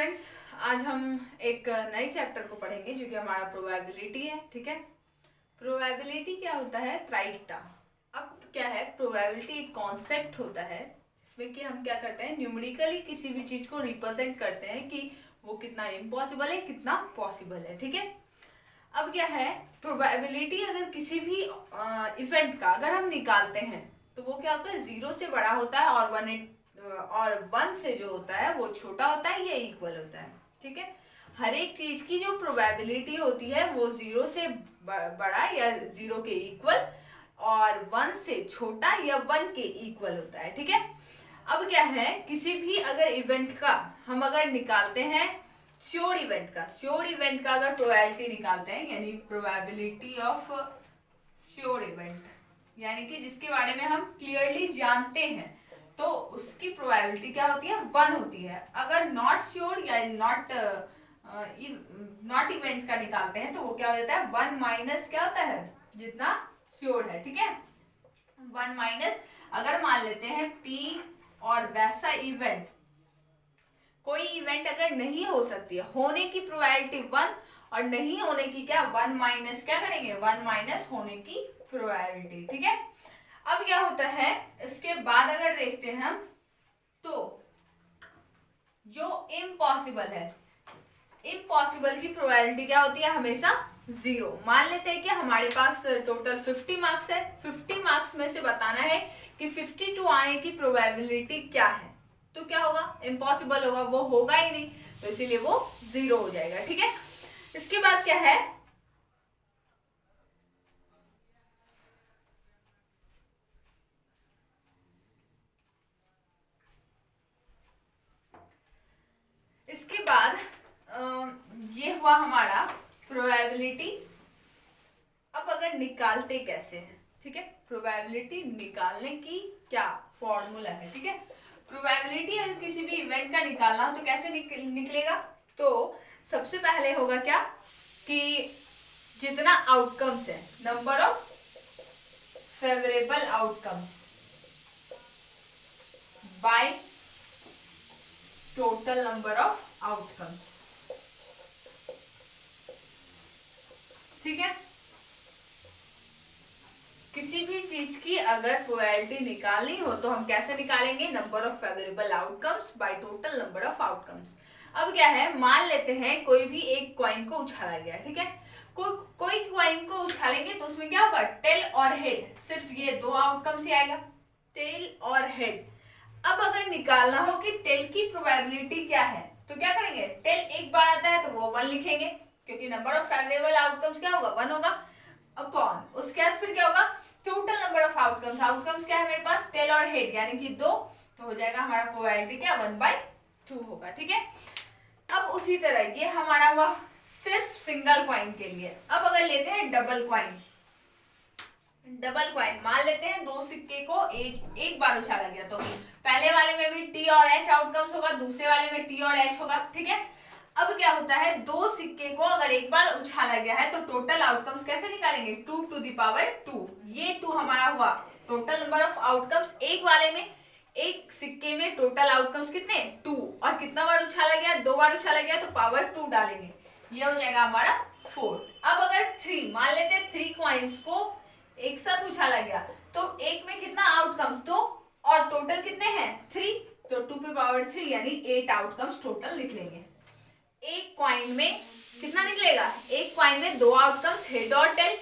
Friends, आज हम एक नए चैप्टर को पढ़ेंगे जो कि हमारा प्रोबेबिलिटी है। ठीक है, प्रोबेबिलिटी क्या होता है? प्रायिकता। अब क्या है, प्रोबेबिलिटी एक कॉन्सेप्ट होता है जिसमें कि हम क्या करते हैं, न्यूमेरिकली किसी भी चीज को रिप्रेजेंट करते हैं कि वो कितना इम्पॉसिबल है, कितना पॉसिबल है। ठीक है, अब क्या है, प्रोबेबिलिटी अगर किसी भी इवेंट का अगर हम निकालते हैं तो वो क्या होता है, 0 से बड़ा होता है और 1 से जो होता है वो छोटा होता है या इक्वल होता है। ठीक है, हर एक चीज की जो प्रोबेबिलिटी होती है वो 0 से बड़ा या 0 के इक्वल और 1 से छोटा या 1 के इक्वल होता है। ठीक है, अब क्या है, किसी भी अगर इवेंट का हम अगर निकालते हैं, श्योर इवेंट का अगर प्रोबेबिलिटी निकालते हैं, यानी प्रोबेबिलिटी ऑफ श्योर इवेंट, यानी कि जिसके बारे में हम क्लियरली जानते हैं, तो उसकी प्रोबेबिलिटी क्या होती है, 1 होती है। अगर नॉट श्योर या नॉट इवेंट का निकालते हैं तो वो क्या हो जाता है, 1 माइनस क्या होता है, जितना श्योर है। ठीक है, 1 माइनस, अगर मान लेते हैं P और वैसा इवेंट, कोई इवेंट अगर नहीं हो सकती है, होने की प्रोबेबिलिटी 1 और नहीं होने की क्या, 1 माइनस क्या करेंगे, 1 माइनस होने की प्रोबेबिलिटी। ठीक है, अब क्या होता है, इसके बाद अगर देखते हैं हम, तो जो इम्पॉसिबल है, इम्पॉसिबल की प्रोबेबिलिटी क्या होती है, हमेशा 0। मान लेते हैं कि हमारे पास टोटल 50 मार्क्स है, 50 मार्क्स में से बताना है कि 52 आने की प्रोबेबिलिटी क्या है, तो क्या होगा, इम्पॉसिबल होगा, वो होगा ही नहीं, तो इसीलिए वो 0 हो जाएगा। ठीक है, इसके बाद क्या है, इसके बाद ये हुआ हमारा प्रोबेबिलिटी। अब अगर निकालते कैसे हैं, ठीक है, प्रोबेबिलिटी निकालने की क्या फॉर्मूला है। ठीक है, प्रोबेबिलिटी अगर किसी भी इवेंट का निकालना हो तो कैसे निकलेगा, तो सबसे पहले होगा क्या कि जितना आउटकम्स है, number of favourable outcomes by total number of outcomes. ठीक है, किसी भी चीज की अगर प्रोबेबिलिटी निकालनी हो तो हम कैसे निकालेंगे, number of favourable outcomes by total number of outcomes. अब क्या है, मान लेते हैं कोई भी एक कॉइन को उछाला गया। ठीक है, कोई कॉइन को उछालेंगे तो उसमें क्या होगा, टेल और हेड, सिर्फ ये दो आउटकम्स ही आएगा, टेल और हेड। अब अगर निकालना हो कि टेल की प्रोबेबिलिटी क्या है, तो क्या करेंगे, टेल एक बार आता है तो वो 1 लिखेंगे, क्योंकि नंबर ऑफ फेवरेबल आउटकम्स क्या होगा, 1 होगा, अपॉन उसके बाद फिर क्या होगा, टोटल नंबर ऑफ आउटकम्स क्या है मेरे पास, टेल और हेड, यानी कि 2, तो हो जाएगा हमारा प्रोबेबिलिटी क्या, 1/2 होगा। ठीक है, अब उसी तरह ये हमारा हुआ सिर्फ सिंगल कॉइन के लिए। अब अगर लेते हैं डबल कॉइन, मान लेते हैं दो सिक्के को एक बार उछाला गया, तो पहले वाले में भी टी और एच आउटकम्स होगा, दूसरे वाले में टी और एच होगा। ठीक है, अब क्या होता है, दो सिक्के को अगर एक बार उछाला गया है तो टोटल आउटकम्स कैसे निकालेंगे, 2 टू द पावर 2, ये 2 हमारा हुआ टोटल नंबर ऑफ आउटकम्स। एक वाले में, एक सिक्के में टोटल आउटकम्स कितने, 2, और कितना बार उछाला गया, 2 बार उछाला गया, तो पावर 2 डालेंगे, ये हो जाएगा हमारा 4। अब अगर 3, मान लेते हैं 3 कॉइन्स को एक साथ उछाला गया, तो एक में कितना आउटकम्स, 2, और टोटल कितने हैं, 3, तो 2 पे पावर 3 यानी 8 आउटकम्स टोटल निकलेंगे। एक कॉइन में कितना निकलेगा, एक कॉइन में 2 आउटकम्स, हेड और टेल।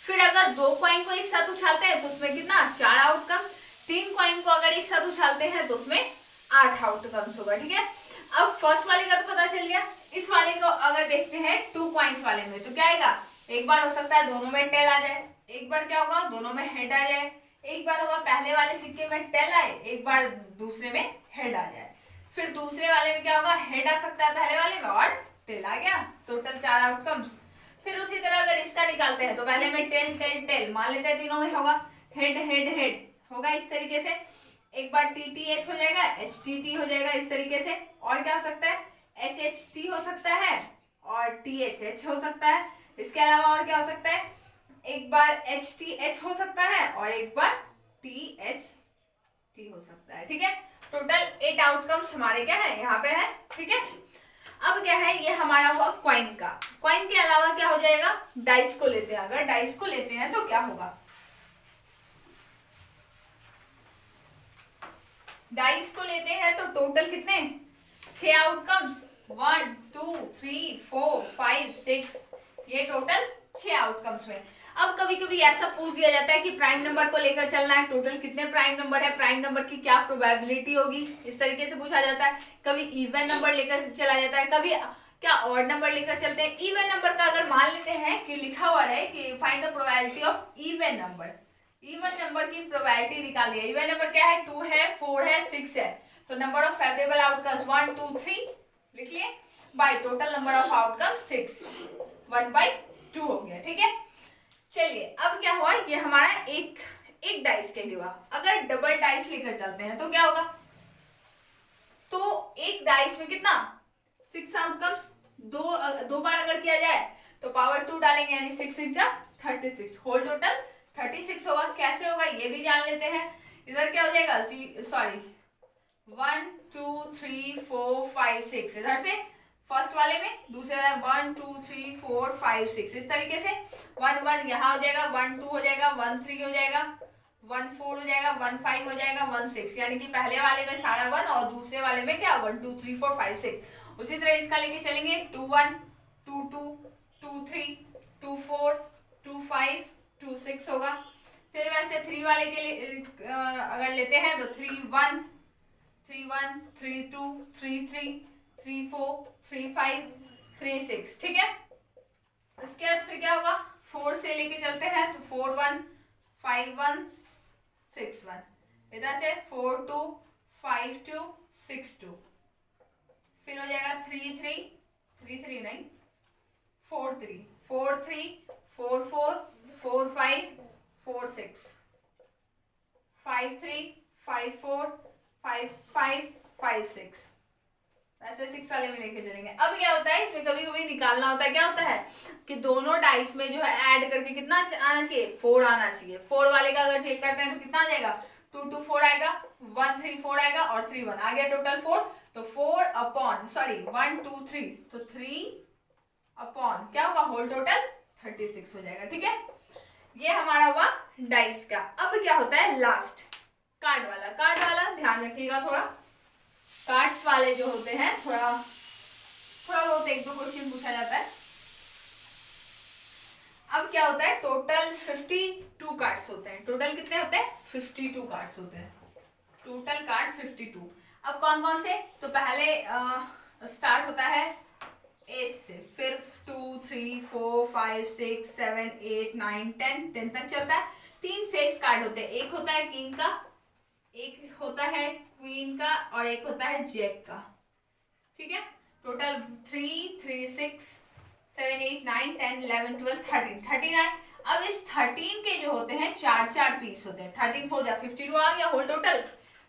फिर अगर 2 कॉइन को एक साथ उछालते हैं तो उसमें कितना, 4 आउटकम। 3 कॉइन को अगर एक साथ उछालते हैं तो उसमें 8 आउटकम्स होगा। ठीक है, अब फर्स्ट वाले का तो पता चल गया, इस वाले को अगर देखते हैं 2 कॉइन्स वाले में, तो क्या आएगा, एक बार हो सकता है दोनों में टेल आ जाए, एक बार क्या होगा, दोनों में हेड आ जाए, एक बार होगा पहले वाले सिक्के में टेल आए, एक बार दूसरे में हेड आ जाए, फिर दूसरे वाले में क्या होगा, हेड आ सकता है पहले वाले में और टेल आ गया, टोटल 4 आउटकम्स। फिर उसी तरह अगर इसका निकालते हैं तो पहले में टेल टेल टेल, मान लेते हैं तीनों में होगा हेड हेड हेड, होगा इस तरीके से, एक बार टी टी एच हो जाएगा, एच टी टी हो जाएगा इस तरीके से, और क्या हो सकता है, एच एच टी हो सकता है और टी एच एच हो सकता है। इसके अलावा और क्या हो सकता है, एक बार एच टी एच हो सकता है और एक बार टी एच टी हो सकता है। ठीक है, टोटल 8 आउटकम्स हमारे क्या है, यहाँ पे है। ठीक है, अब क्या है, ये हमारा हुआ क्वाइन का। क्वाइन के अलावा क्या हो जाएगा, डाइस को लेते हैं। अगर डाइस को लेते हैं तो क्या होगा, डाइस को लेते हैं तो टोटल कितने, 6 आउटकम्स, 1 2 3 4 5 6, ये टोटल 6 आउटकम्स में। अब कभी कभी ऐसा पूछ दिया जाता है कि प्राइम नंबर को लेकर चलना है, टोटल कितने प्राइम नंबर है, प्राइम नंबर की क्या प्रोबेबिलिटी होगी, इस तरीके से पूछा जाता है। कभी इवन नंबर लेकर चला जाता है, कभी क्या ऑड नंबर लेकर चलते हैं। इवन नंबर का अगर मान लेते हैं कि लिखा हुआ है कि find the probability of even number, even number की प्रोबेबिलिटी निकालिए। इवन नंबर क्या है, 2 है, 4 है, 6 है, तो नंबर ऑफ फेवरेबल आउटकम्स 1 2 3 लिख लिए, by total number of outcomes 6, 1/2 हो गया। ठीक है, चलिए अब क्या हुआ, ये हमारा एक डाइस के लिए हुआ। अगर डबल डाइस लेकर चलते हैं तो क्या होगा, तो एक डाइस में कितना, 6 आउटकम्स, दो बार अगर किया जाए तो पावर 2 डालेंगे, यानी 6 6 जा 36, होल टोटल 36 होगा। कैसे होगा ये भी जान लेते हैं। इधर क्या हो जाएगा, सॉरी 1 2 3 4 5 6, इधर से फर्स्ट वाले में, दूसरे वाले 1 2 3 4 5 6, इस तरीके से 1 1 यहाँ हो जाएगा, 1 2 हो जाएगा, 1 3 हो जाएगा, 1 4 हो जाएगा, 1 5 हो जाएगा, 1 6, यानी कि पहले वाले में सारा 1 और दूसरे वाले में क्या 1 2 3 4 5 6। उसी तरह इसका लेके चलेंगे 2 1 2 2 2 3 2 4 2 5 2 6 होगा। फिर वैसे 3 वाले के लिए अगर लेते हैं तो 3 1 3 1 3 2 3 3 3 4 3 5 3 6, ठीक है। इसके बाद फिर क्या होगा, 4 से लेके चलते हैं तो 4 1 5 1 6 1, इधर से 4 2 5 2 6 2, फिर हो जाएगा 3 3 3 3 नहीं 4 3 4 3 4 4 4 5 4 6 5 3 5 4 5 5 5 6, ऐसे 6 वाले में लेके चलेंगे। अब क्या होता है, इसमें कभी कभी निकालना होता है, क्या होता है कि दोनों डाइस में जो है ऐड करके कितना आना चाहिए, 4 आना चाहिए। 4 वाले का अगर चेक करते हैं तो कितना आ जाएगा, 2 2 4 आएगा, 1 3 4 आएगा और 3 1 आ गया, टोटल 4। तो 4 अपॉन 1 2 3, तो 3 अपॉन क्या होगा, होल टोटल 36 हो जाएगा। ठीक है, ये हमारा हुआ डाइस का। अब क्या होता है लास्ट, कार्ड वाला। कार्ड वाला ध्यान रखिएगा थोड़ा, कार्ड्स वाले जो होते हैं थोड़ा बहुत 1-2 क्वेश्चन पूछा जाता है। अब क्या होता है, टोटल 52 कार्ड्स होते हैं। टोटल कितने होते हैं, 52 कार्ड्स होते हैं, टोटल कार्ड 52। अब कौन कौन से, तो पहले स्टार्ट होता है एस से, फिर 2 3 4 5 6 7 8 9 10 तक चलता है। 3 फेस कार्ड होते हैं, एक होता है किंग का, एक होता है क्वीन का और एक होता है जैक का। ठीक है, टोटल 3 3 6 7 8 9 10 11 12 13 39। अब इस 13 के जो होते हैं 4 पीस होते हैं, 13 4 जा 52 आ गया होल टोटल,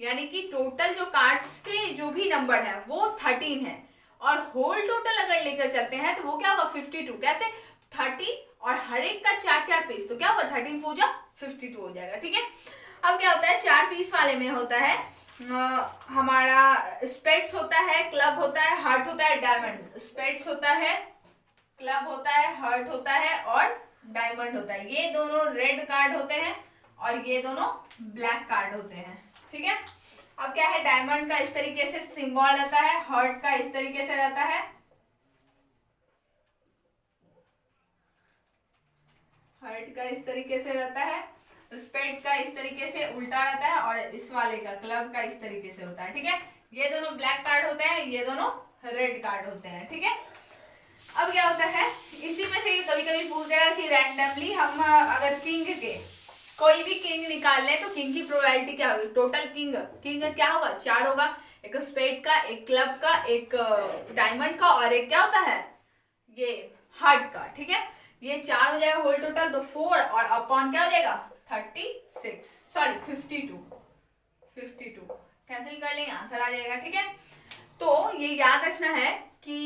यानी कि टोटल जो कार्ड्स के जो भी नंबर है वो 13 है, और होल टोटल अगर लेकर चलते हैं तो वो क्या होगा 52। कैसे, 30 और हर एक का 4 पीस, तो क्या होगा 13 4 जा 52 हो जाएगा। ठीक है, अब क्या होता है, 4 पीस वाले में होता है हमारा स्पेड्स होता है, क्लब होता है, हार्ट होता है, डायमंड। स्पेड्स होता है, क्लब होता है, हार्ट होता है और डायमंड होता है। ये दोनों रेड कार्ड होते हैं और ये दोनों ब्लैक कार्ड होते हैं। ठीक है, अब क्या है, डायमंड का इस तरीके से सिंबल रहता है, हार्ट का इस तरीके से रहता है, हार्ट का इस तरीके से रहता है, स्पेड का इस तरीके से उल्टा रहता है और इस वाले का क्लब का इस तरीके से होता है। ठीक है, ये दोनों ब्लैक कार्ड होते हैं, ये दोनों रेड कार्ड होते हैं। ठीक है, अब क्या होता है, इसी में से कभी कभी पूछ देगा कि रैंडमली हम अगर किंग के कोई भी किंग निकाल ले तो किंग की प्रोबेबिलिटी क्या होगी। टोटल किंग क्या होगा, 4 होगा, एक स्पेड का, एक क्लब का, एक डायमंड का और एक क्या होता है ये हार्ट का। ठीक है, ये 4 हो जाएगा होल टोटल, तो 4 और अपॉन क्या हो जाएगा 36, सॉरी 52 कैंसिल कर लेंगे, आंसर आ जाएगा। ठीक है, तो ये याद रखना है कि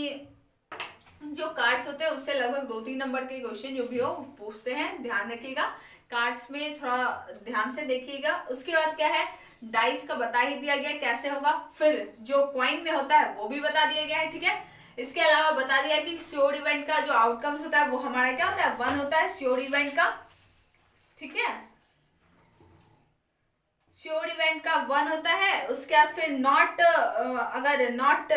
जो कार्ड्स होते हैं उससे लगभग 2-3 नंबर के क्वेश्चन जो भी हो पूछते हैं, ध्यान रखिएगा। कार्ड्स में थोड़ा ध्यान से देखिएगा। उसके बाद क्या है, डाइस का बता ही दिया गया कैसे होगा, फिर जो क्वाइन में होता है वो भी बता दिया गया है। ठीक है, इसके अलावा बता दिया कि श्योर इवेंट का जो आउटकम्स होता है वो हमारा क्या होता है, 1 होता है श्योर इवेंट का, ठीक है, श्योर इवेंट का 1 होता है। उसके बाद फिर नॉट, अगर नॉट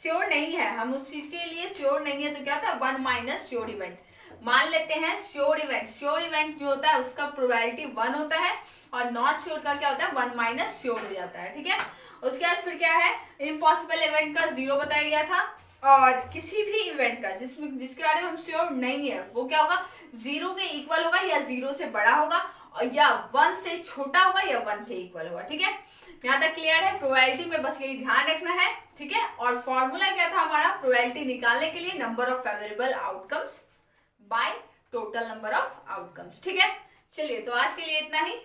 श्योर नहीं है, हम उस चीज के लिए श्योर नहीं है तो क्या होता है 1 माइनस श्योर इवेंट। मान लेते हैं श्योर इवेंट जो होता है उसका प्रोबेबिलिटी 1 होता है और नॉट श्योर का क्या होता है 1 माइनस श्योर हो जाता है, ठीक है। उसके बाद फिर क्या है, इम्पॉसिबल इवेंट का 0 बताया गया था, और किसी भी इवेंट का जिसके बारे में हम श्योर नहीं है वो क्या होगा, 0 के इक्वल होगा या 0 से बड़ा होगा, और या 1 से छोटा होगा या 1 के इक्वल होगा, ठीक है। यहाँ तक क्लियर है। प्रोबेबिलिटी में बस यही ध्यान रखना है, ठीक है। और फॉर्मूला क्या था हमारा प्रोबेबिलिटी निकालने के लिए, number of favourable outcomes by total number of outcomes, ठीक है। चलिए तो आज के लिए इतना ही।